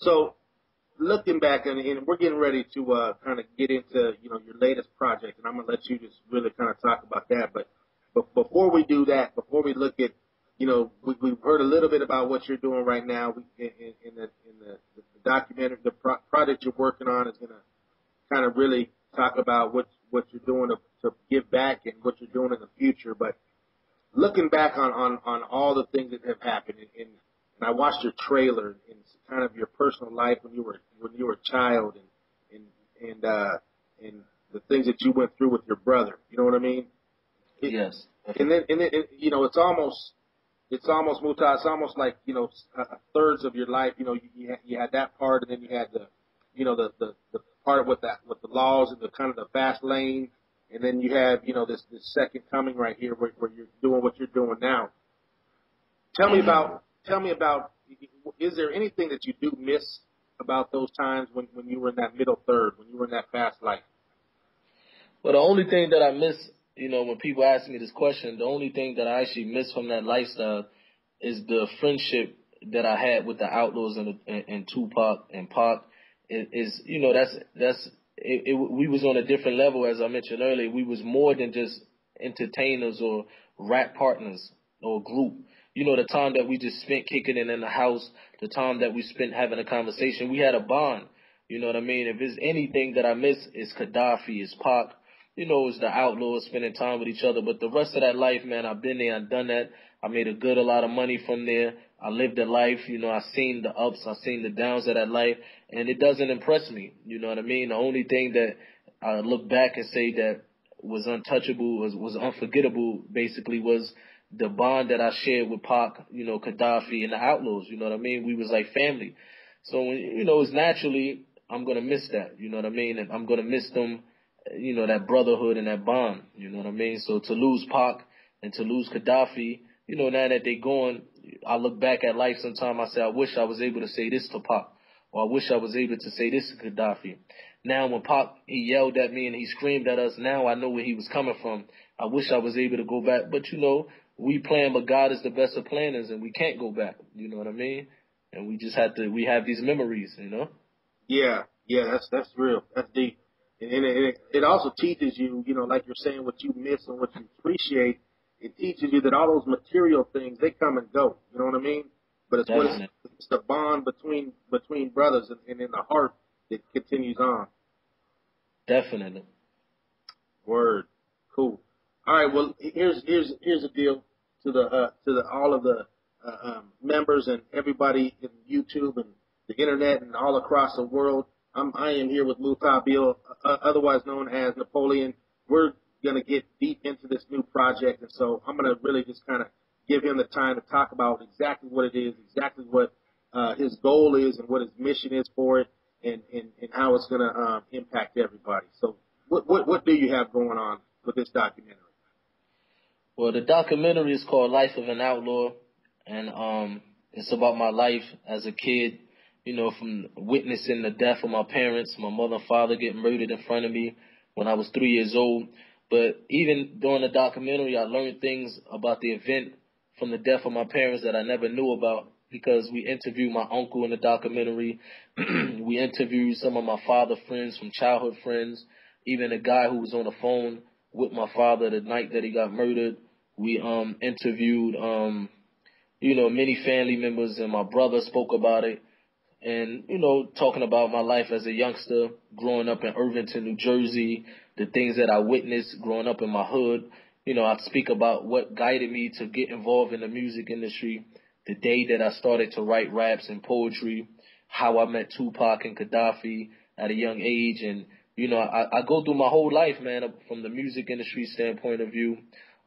So looking back, and we're getting ready to kind of get into your latest project, and I'm gonna let you just really kind of talk about that. But before we do that, before we look at we've heard a little bit about what you're doing right now. In the documentary, the project you're working on is gonna kind of really talk about what you're doing to give back and what you're doing in the future. But looking back on all the things that have happened, and I watched your trailer and kind of your personal life when you were a child, and the things that you went through with your brother. You know what I mean? Yes. And then it's almost Muta. It's almost like thirds of your life. You had that part, and then you had the part with the laws and the kind of the fast lane, and then you have this second coming right here where you're doing what you're doing now. Tell me about. Is there anything that you do miss about those times when you were in that middle third, when you were in that fast life? Well, the only thing that I miss, when people ask me this question, the only thing that I actually miss from that lifestyle is the friendship that I had with the Outlaws and Tupac and Pac. We was on a different level, as I mentioned earlier. We was more than just entertainers or rap partners or group. The time that we just spent kicking it in the house, the time that we spent having a conversation, we had a bond. You know what I mean? If there's anything that I miss, it's Gaddafi, it's Pac, it's the Outlaws spending time with each other. But the rest of that life, man, I've been there, I've done that. I made a lot of money from there. I lived a life, I've seen the ups, I've seen the downs of that life, and it doesn't impress me. You know what I mean? The only thing that I look back and say that was untouchable, was unforgettable, basically, was the bond that I shared with Pac, Gaddafi and the Outlaws. You know what I mean? We was like family. So, it's naturally, I'm going to miss that. You know what I mean? And I'm going to miss them, that brotherhood and that bond. You know what I mean? So to lose Pac and to lose Gaddafi, now that they're gone, I look back at life sometime, I say, I wish I was able to say this to Pac, or I wish I was able to say this to Gaddafi. Now when Pac, he yelled at me and he screamed at us, now I know where he was coming from. I wish I was able to go back. But, we plan, but God is the best of planners, and we can't go back. You know what I mean? And we just we have these memories, Yeah, that's real. That's deep. And it also teaches you, like you're saying, what you miss and what you appreciate. It teaches you that all those material things, they come and go. You know what I mean? But it's the bond between brothers and in the heart that continues on. Definitely. Word. Cool. All right. Well, here's a deal to all of the members and everybody in YouTube and the internet and all across the world. I am here with Mutabil, otherwise known as Napoleon. We're going to get deep into this new project, and so I'm going to really just kind of give him the time to talk about exactly what it is, exactly what his goal is, and what his mission is for it, and how it's going to impact everybody. So, what do you have going on with this documentary? Well, the documentary is called Life of an Outlaw, and it's about my life as a kid, from witnessing the death of my parents, my mother and father getting murdered in front of me when I was 3 years old. But even during the documentary, I learned things about the event from the death of my parents that I never knew about, because we interviewed my uncle in the documentary. We interviewed some of my father friends from childhood friends, even a guy who was on the phone with my father the night that he got murdered. We interviewed, many family members, and my brother spoke about it. And, talking about my life as a youngster, growing up in Irvington, New Jersey, the things that I witnessed growing up in my hood. I speak about what guided me to get involved in the music industry, the day that I started to write raps and poetry, how I met Tupac and Gaddafi at a young age. And, I go through my whole life, man, from the music industry standpoint of view.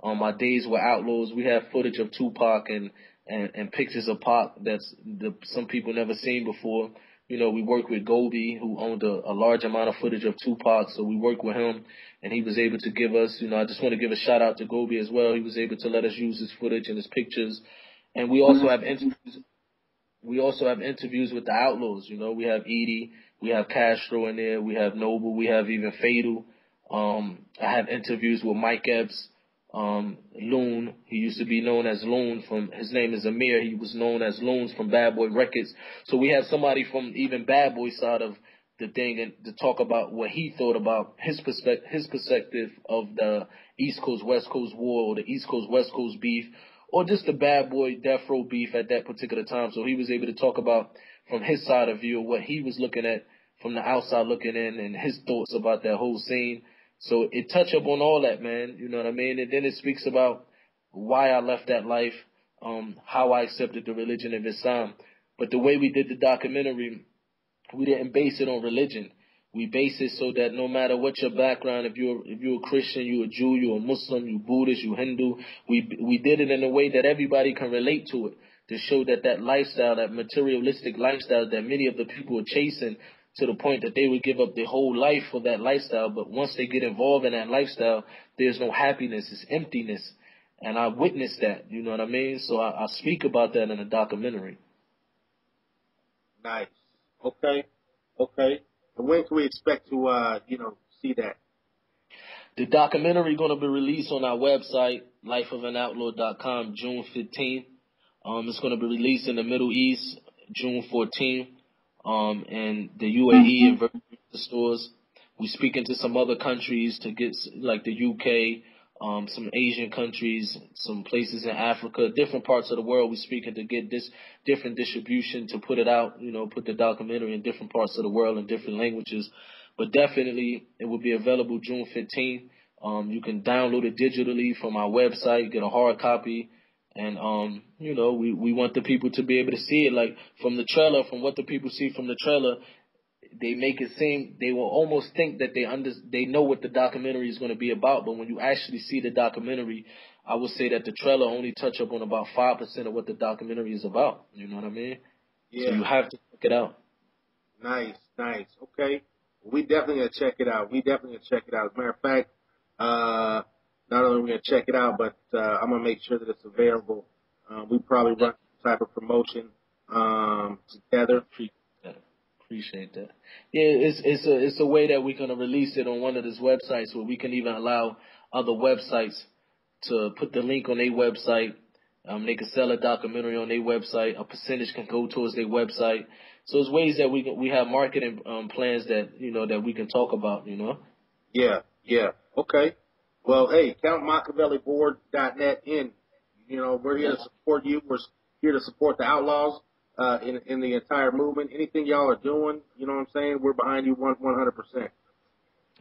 My days were Outlaws. We have footage of Tupac and pictures of Pac some people never seen before. We worked with Goldie, who owned a large amount of footage of Tupac, so we worked with him, and he was able to give us, I just want to give a shout out to Goldie as well. He was able to let us use his footage and his pictures. And we also have interviews. We also have interviews with the Outlaws. We have Edie, we have Castro in there, we have Noble, we have even Fatal. I have interviews with Mike Epps, Loon. He used to be known as Loon his name is Amir. He was known as Loons from Bad Boy Records. So we have somebody from even Bad Boy side of the thing and to talk about what he thought about his perspective of the East Coast West Coast war or the East Coast West Coast beef or just the Bad Boy Death Row beef at that particular time. So he was able to talk about from his side of view what he was looking at from the outside looking in and his thoughts about that whole scene. So it touched up on all that, man. You know what I mean? And then it speaks about why I left that life, how I accepted the religion of Islam. But the way we did the documentary, we didn't base it on religion. We base it so that no matter what your background, if you're a Christian, you're a Jew, you're a Muslim, you're Buddhist, you're Hindu, we did it in a way that everybody can relate to it, to show that lifestyle, that materialistic lifestyle that many of the people are chasing, to the point that they would give up their whole life for that lifestyle. But once they get involved in that lifestyle, there's no happiness. It's emptiness. And I witnessed that, you know what I mean? So I speak about that in the documentary. Nice. Okay. And when can we expect to, see that? The documentary going to be released on our website, lifeofanoutlaw.com, June 15th. It's going to be released in the Middle East, June 14th. And the UAE and virtual stores. We speaking to some other countries to get like the UK, some Asian countries, some places in Africa, different parts of the world. We speaking to get this different distribution to put it out, put the documentary in different parts of the world in different languages. But definitely it will be available June 15th. You can download it digitally from our website, get a hard copy. And, we want the people to be able to see it. Like from the trailer, from what the people see from the trailer, they make it seem, they will almost think that they know what the documentary is going to be about. But when you actually see the documentary, I would say that the trailer only touch up on about 5% of what the documentary is about. You know what I mean? Yeah. So you have to check it out. Nice. Okay. We definitely going to check it out. As a matter of fact, not only are we going to check it out, but I'm going to make sure that it's available. We probably run some type of promotion together. Appreciate that. Yeah, it's a way that we're going to release it on one of these websites where we can even allow other websites to put the link on their website. They can sell a documentary on their website. A percentage can go towards their website. So it's ways that we have marketing plans that that we can talk about. Yeah. Okay. Well, hey, count MachiavelliBoard.net in. We're here to support you. We're here to support the Outlaws in the entire movement. Anything y'all are doing, you know what I'm saying? We're behind you 100%.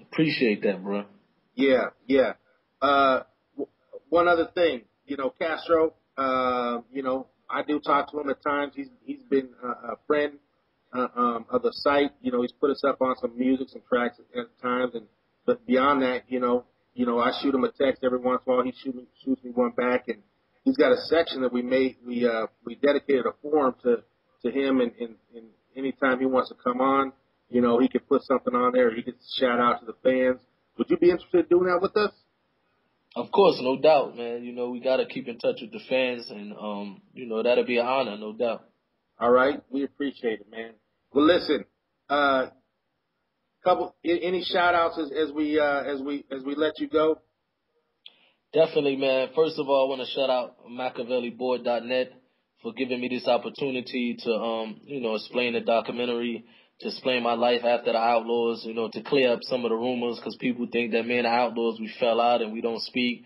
Appreciate that, bro. Yeah. One other thing, Castro, I do talk to him at times. He's been a friend of the site. He's put us up on some music, some tracks at times. But beyond that, I shoot him a text every once in a while. He shoots me one back, and he's got a section that we made. We dedicated a forum to him, and anytime he wants to come on, he could put something on there. He could shout out to the fans. Would you be interested in doing that with us? Of course, no doubt, man. We got to keep in touch with the fans, and that'll be an honor, no doubt. All right, we appreciate it, man. Well, listen, any shout outs as we let you go? Definitely, man. First of all, I want to shout out MachiavelliBoard.net for giving me this opportunity to explain the documentary, to explain my life after the Outlaws, to clear up some of the rumors, because people think that me and the Outlaws, we fell out and we don't speak.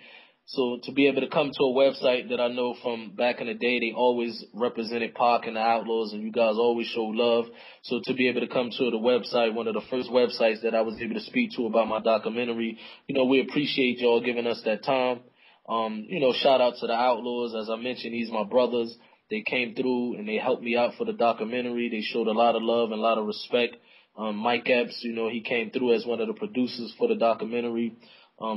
So to be able to come to a website that I know from back in the day, they always represented Pac and the Outlaws, and you guys always show love. So to be able to come to the website, one of the first websites that I was able to speak to about my documentary, we appreciate y'all giving us that time. Shout out to the Outlaws. As I mentioned, these my brothers. They came through and they helped me out for the documentary. They showed a lot of love and a lot of respect. Mike Epps, he came through as one of the producers for the documentary.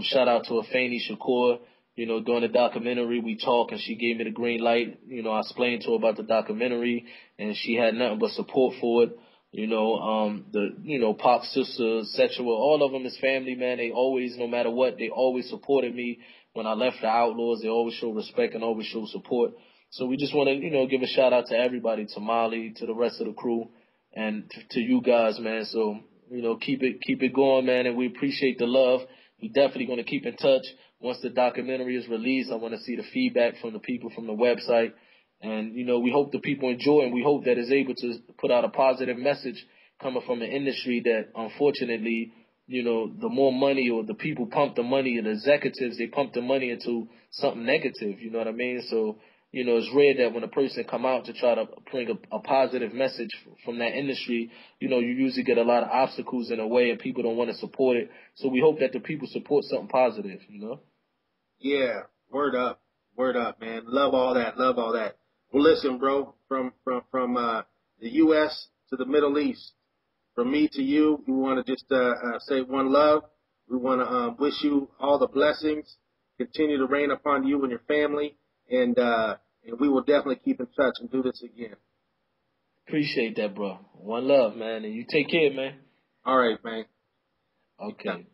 Shout out to Afeni Shakur. During the documentary, we talked and she gave me the green light. I explained to her about the documentary and she had nothing but support for it. Pop sister, sexual, all of them is family, man. They always, no matter what, they always supported me. When I left the Outlaws, they always show respect and always show support. So we just want to, give a shout out to everybody, to Molly, to the rest of the crew, and to you guys, man. So, keep it going, man. And we appreciate the love. We definitely going to keep in touch. once the documentary is released, I want to see the feedback from the people from the website. And, you know, we hope the people enjoy, and we hope that it's able to put out a positive message coming from an industry that, unfortunately, you know, the more money, or the people pump the money, and the executives, they pump the money into something negative, you know what I mean? So, you know, it's rare that when a person come out to try to bring a positive message from that industry, you know, you usually get a lot of obstacles in the way, and people don't want to support it. So we hope that the people support something positive, you know? Yeah, word up, man. Love all that, love all that. Well, listen, bro, from the U.S. to the Middle East, from me to you, we want to just say one love. We want to wish you all the blessings, continue to rain upon you and your family, and we will definitely keep in touch and do this again. Appreciate that, bro. One love, man, and you take care, man. All right, man. Okay.